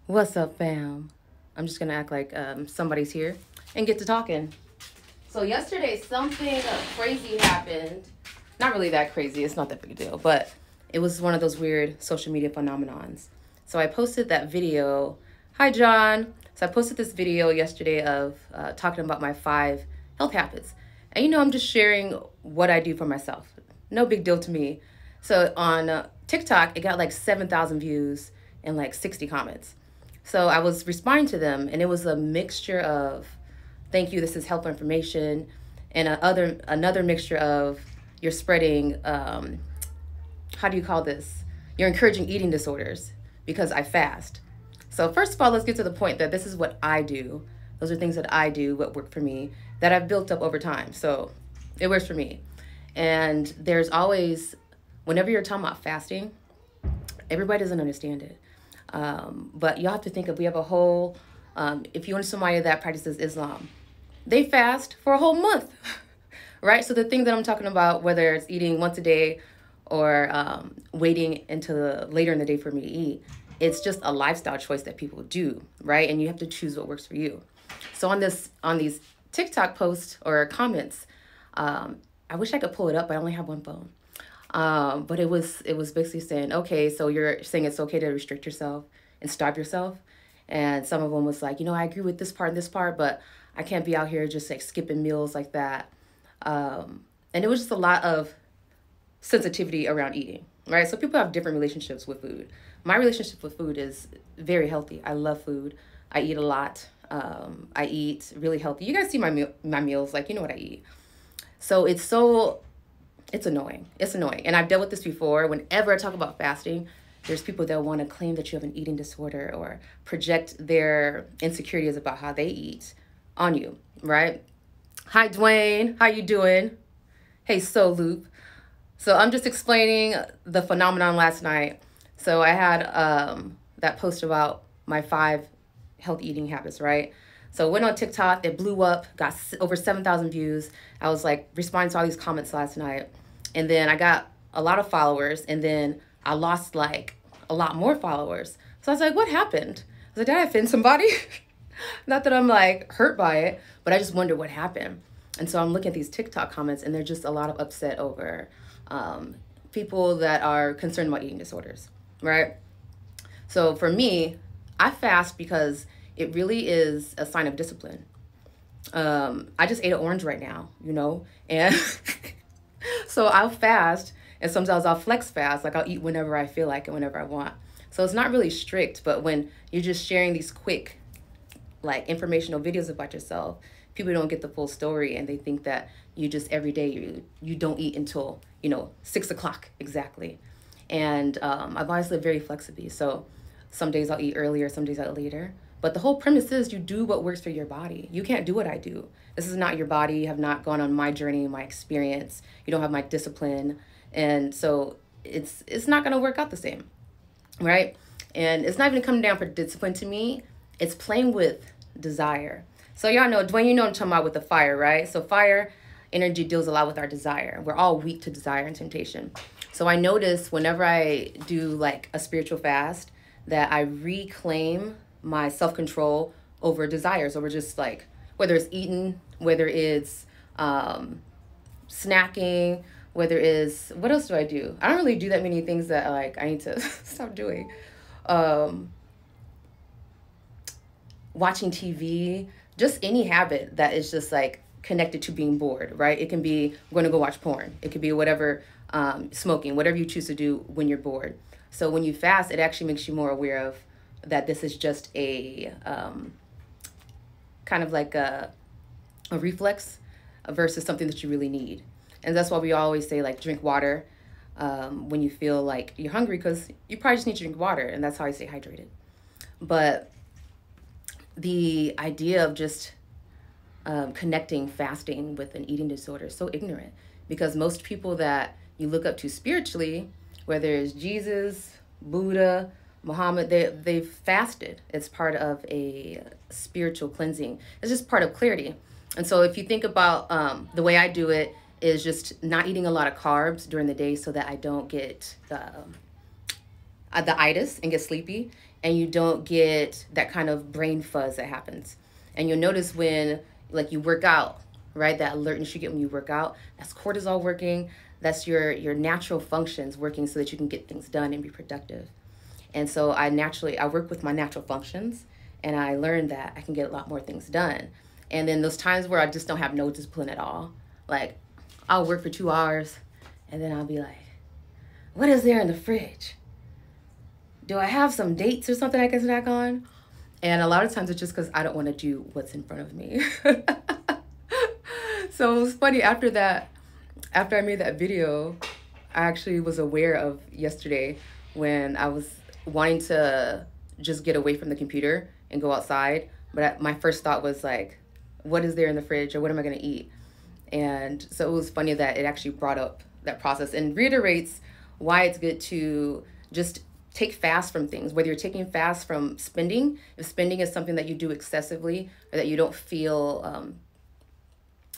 What's up, fam? I'm just gonna act like somebody's here and get to talking. So yesterday, something crazy happened. Not really that crazy. It's not that big a deal, but it was one of those weird social media phenomenons. So I posted that video. Hi, John. So I posted this video yesterday of talking about my 5 health habits, and I'm just sharing what I do for myself. No big deal to me. So on TikTok, it got like 7,000 views and like 60 comments. So I was responding to them, and it was a mixture of "thank you, this is helpful information," and another mixture of "you're spreading how do you call this? You're encouraging eating disorders because I fast." So first of all, let's get to the point that this is what I do. Those are things that I do, what work for me, that I've built up over time. So it works for me. And there's always, whenever you're talking about fasting, everybody doesn't understand it. But you have to think of, we have a whole, if you want somebody that practices Islam, they fast for a whole month, right? So the thing that I'm talking about, whether it's eating once a day or waiting until later in the day for me to eat, it's just a lifestyle choice that people do, right? And you have to choose what works for you. So on these TikTok posts or comments, I wish I could pull it up, but I only have one phone. But it was basically saying, okay, so you're saying it's okay to restrict yourself and starve yourself. And some of them was like, I agree with this part and this part, but I can't be out here just like skipping meals like that. And it was just a lot of sensitivity around eating, right? So people have different relationships with food. My relationship with food is very healthy. I love food. I eat a lot. I eat really healthy. You guys see my meals, like, you know what I eat. So it's annoying. It's annoying. And I've dealt with this before. Whenever I talk about fasting, there's people that want to claim that you have an eating disorder or project their insecurities about how they eat on you, right? Hi, Dwayne. How you doing? Hey, Loop. So I'm just explaining the phenomenon last night. So I had that post about my 5 health eating habits, right? So went on TikTok, it blew up, got over 7,000 views. I was like responding to all these comments last night. And then I got a lot of followers, and then I lost like a lot more followers. So I was like, what happened? I was like, did I offend somebody? Not that I'm like hurt by it, but I just wonder what happened. And so I'm looking at these TikTok comments, and they're just a lot of upset over people that are concerned about eating disorders, right? So for me, I fast because it really is a sign of discipline. I just ate an orange right now, and so I'll fast, and sometimes I'll flex fast. Like I'll eat whenever I feel like and whenever I want. So it's not really strict, but when you're just sharing these quick, like informational videos about yourself, people don't get the full story, and they think that you just every day you don't eat until 6 o'clock exactly. And I've always lived very flexibly. So some days I'll eat earlier, some days I'll eat later. But the whole premise is you do what works for your body. You can't do what I do. This is not your body. You have not gone on my journey, my experience. You don't have my discipline. And so it's not going to work out the same, right? And it's not even coming down for discipline to me. It's playing with desire. So y'all know, Dwayne, I'm talking about with the fire, right? So fire energy deals a lot with our desire. We're all weak to desire and temptation. So I notice whenever I do like a spiritual fast that I reclaim my self-control over desires, over just like, whether it's eating, whether it's snacking, whether it's, what else do? I don't really do that many things that like I need to stop doing. Watching TV, just any habit that is just like connected to being bored, right? It can be, I'm going to go watch porn. It could be whatever, smoking, whatever you choose to do when you're bored. So when you fast, it actually makes you more aware of that this is just a kind of like a reflex versus something that you really need. And that's why we always say like drink water when you feel like you're hungry, because you probably just need to drink water, and that's how I stay hydrated. But the idea of just connecting fasting with an eating disorder is so ignorant, because most people that you look up to spiritually, whether it's Jesus, Buddha, Muhammad, they've fasted. It's part of a spiritual cleansing. It's just part of clarity. And so if you think about the way I do it is just not eating a lot of carbs during the day so that I don't get the itis and get sleepy, and you don't get that kind of brain fuzz that happens. And you'll notice when like you work out, right? That alertness you get when you work out, that's cortisol working. That's your natural functions working so that you can get things done and be productive. And so I work with my natural functions, and I learned that I can get a lot more things done. And then those times where I just don't have no discipline at all, like I'll work for 2 hours and then I'll be like, what is there in the fridge? Do I have some dates or something I can snack on? And a lot of times it's just because I don't want to do what's in front of me. So it was funny, after I made that video, I actually was aware of yesterday when I was wanting to just get away from the computer and go outside. But my first thought was like, what is there in the fridge, or what am I going to eat? And so it was funny that it actually brought up that process and reiterates why it's good to just take fast from things, whether you're taking fast from spending. If spending is something that you do excessively or that you don't feel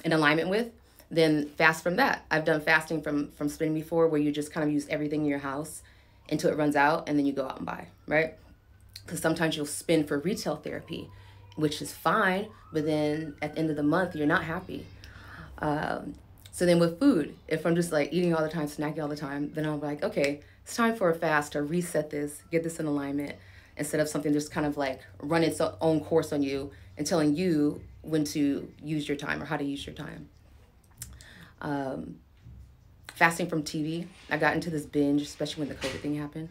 in alignment with, then fast from that. I've done fasting from spending before, where you just kind of use everything in your house until it runs out, and then you go out and buy, right? Because sometimes you'll spend for retail therapy, which is fine, but then at the end of the month, you're not happy. So then with food, if I'm just like eating all the time, snacking all the time, then I'm like, okay, it's time for a fast to reset this, get this in alignment, instead of something just kind of like run its own course on you and telling you when to use your time or how to use your time. Fasting from TV, I got into this binge, especially when the COVID thing happened,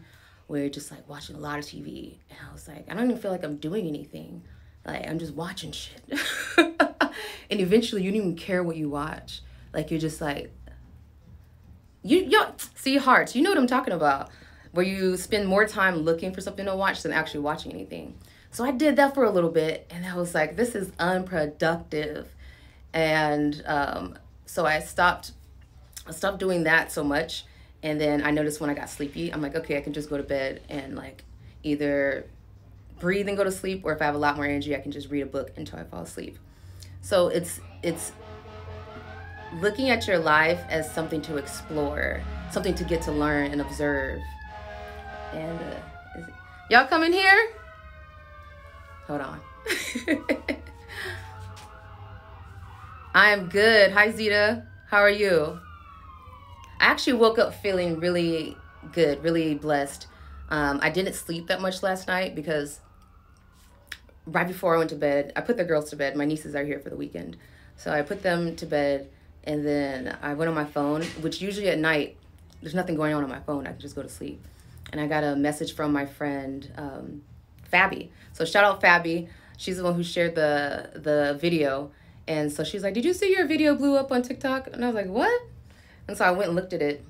where you're just like watching a lot of TV. And I was like, I don't even feel like I'm doing anything. Like, I'm just watching shit. And eventually you don't even care what you watch. Like, you're just like, you see hearts, you know what I'm talking about, where you spend more time looking for something to watch than actually watching anything. So I did that for a little bit, and I was like, this is unproductive. And so I stopped doing that so much. And then I noticed when I got sleepy, I'm like, okay, I can just go to bed and like either breathe and go to sleep, or if I have a lot more energy, I can just read a book until I fall asleep. So it's looking at your life as something to explore, something to get to learn and observe. And y'all come in here? Hold on. I am good. Hi, Zita. How are you? I actually woke up feeling really good, really blessed. I didn't sleep that much last night because right before I went to bed, I put the girls to bed. My nieces are here for the weekend. So I put them to bed, and then I went on my phone, which usually at night, there's nothing going on my phone. I can just go to sleep. And I got a message from my friend, Fabi. So shout out Fabi. She's the one who shared the video. And so she's like, did you see your video blew up on TikTok? And I was like, what? And so I went and looked at it,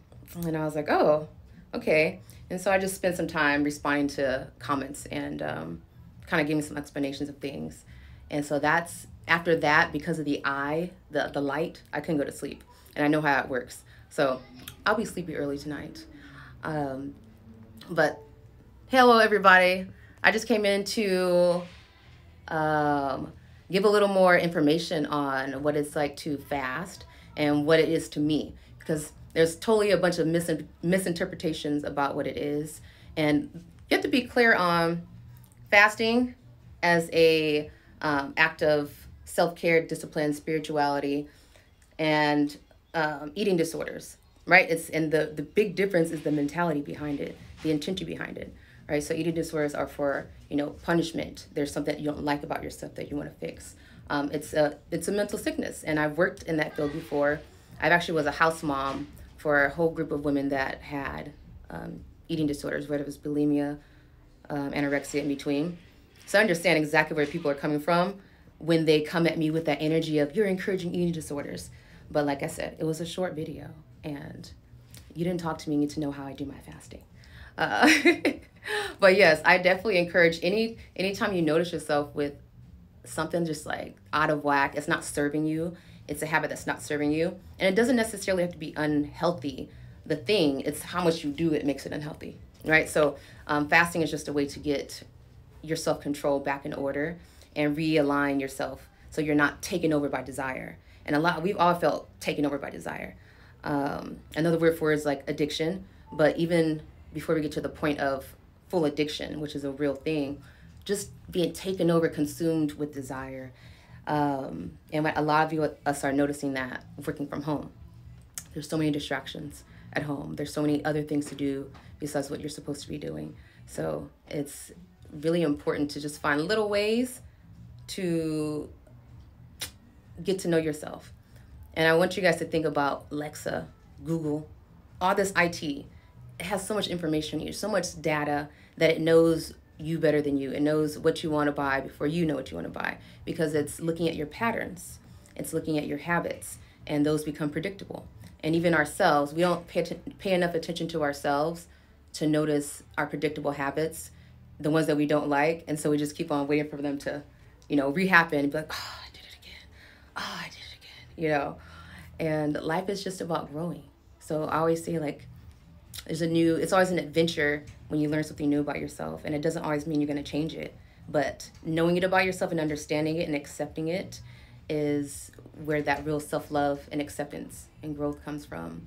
and I was like, oh, okay. And so I just spent some time responding to comments and kind of giving some explanations of things. And so that's, after that, because of the eye, the light, I couldn't go to sleep. And I know how it works. So I'll be sleepy early tonight. But hello, everybody. I just came in to give a little more information on what it's like to fast and what it is to me. Because there's totally a bunch of misinterpretations about what it is. And you have to be clear on fasting as a act of self-care, discipline, spirituality, and eating disorders, right? And the big difference is the mentality behind it, the intention behind it, right? So eating disorders are for, punishment. There's something that you don't like about yourself that you want to fix. It's a mental sickness, and I've worked in that field before. I actually was a house mom for a whole group of women that had eating disorders, whether it was bulimia, anorexia, in between. So I understand exactly where people are coming from when they come at me with that energy of, you're encouraging eating disorders. But like I said, it was a short video, and you didn't talk to me, you need to know how I do my fasting. But yes, I definitely encourage anytime you notice yourself with something just like out of whack, it's not serving you, it's a habit that's not serving you. And it doesn't necessarily have to be unhealthy. The thing, it's how much you do it makes it unhealthy, right? So fasting is just a way to get your self-control back in order and realign yourself so you're not taken over by desire. And we've all felt taken over by desire. Another word for it is like addiction. But even before we get to the point of full addiction, which is a real thing, just being taken over, consumed with desire. And a lot of us are noticing that working from home. There's so many distractions at home. There's so many other things to do besides what you're supposed to be doing. So it's really important to just find little ways to get to know yourself. And I want you guys to think about Alexa, Google, all this IT. It has so much information on you, so much data, that it knows you better than you. It knows what you want to buy before you know what you want to buy, because it's looking at your patterns. It's looking at your habits, and those become predictable. And even ourselves, we don't pay enough attention to ourselves to notice our predictable habits, the ones that we don't like. And so we just keep on waiting for them to, rehappen and be like, oh, I did it again. Oh, I did it again, And life is just about growing. So I always say, like, it's always an adventure when you learn something new about yourself. And it doesn't always mean you're going to change it. But knowing it about yourself and understanding it and accepting it is where that real self-love and acceptance and growth comes from.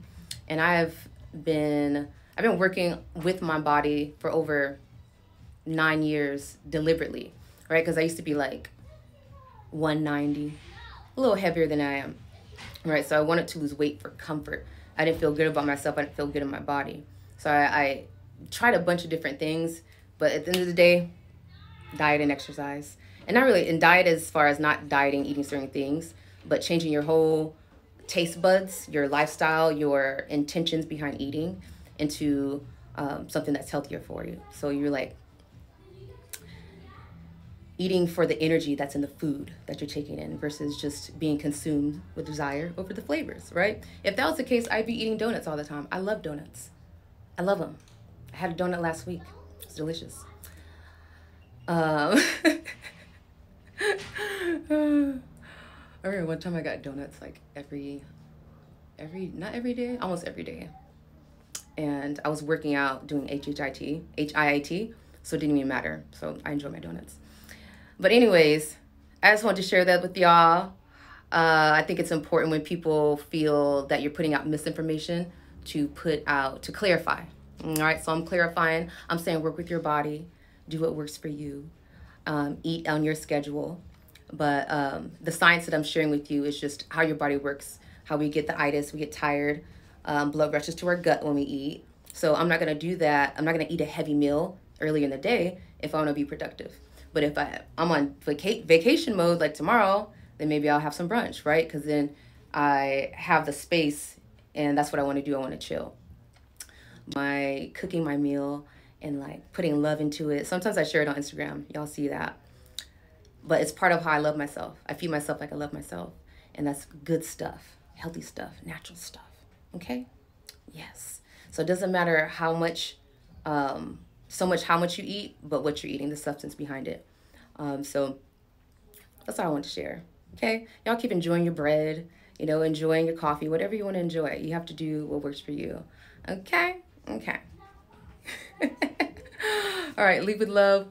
And I've been working with my body for over 9 years deliberately, right? Because I used to be like 190, a little heavier than I am, right? So I wanted to lose weight for comfort. I didn't feel good about myself. I didn't feel good in my body. So I tried a bunch of different things, but at the end of the day, diet and exercise. And not really in diet as far as not dieting, eating certain things, but changing your whole taste buds, your lifestyle, your intentions behind eating into something that's healthier for you. So you're like eating for the energy that's in the food that you're taking in versus just being consumed with desire over the flavors, right? If that was the case, I'd be eating donuts all the time. I love donuts. I love them. I had a donut last week. It's delicious. I remember one time I got donuts like not every day, almost every day. And I was working out doing HIIT, so it didn't even matter. So I enjoy my donuts. But anyways, I just wanted to share that with y'all. I think it's important when people feel that you're putting out misinformation to clarify. All right, so I'm clarifying. I'm saying work with your body, do what works for you, eat on your schedule. But the science that I'm sharing with you is just how your body works, how we get the itis, we get tired, blood rushes to our gut when we eat. So I'm not going to do that. I'm not going to eat a heavy meal early in the day if I want to be productive. But if I'm on vacation mode like tomorrow, then maybe I'll have some brunch, right? Because then I have the space, and that's what I want to do. I want to chill. Cooking my meal and like putting love into it. Sometimes I share it on Instagram. Y'all see that. But it's part of how I love myself. I feed myself like I love myself. And that's good stuff, healthy stuff, natural stuff. Okay? Yes. So it doesn't matter how much you eat, but what you're eating, the substance behind it. So that's all I want to share. Okay? Y'all keep enjoying your bread, enjoying your coffee, whatever you want to enjoy. You have to do what works for you. Okay? Okay. All right. Leave with love.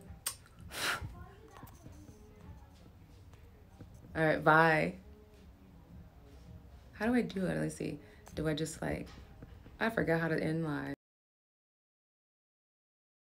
All right. Bye. How do I do it? Let's see. Do I just I forgot how to end live.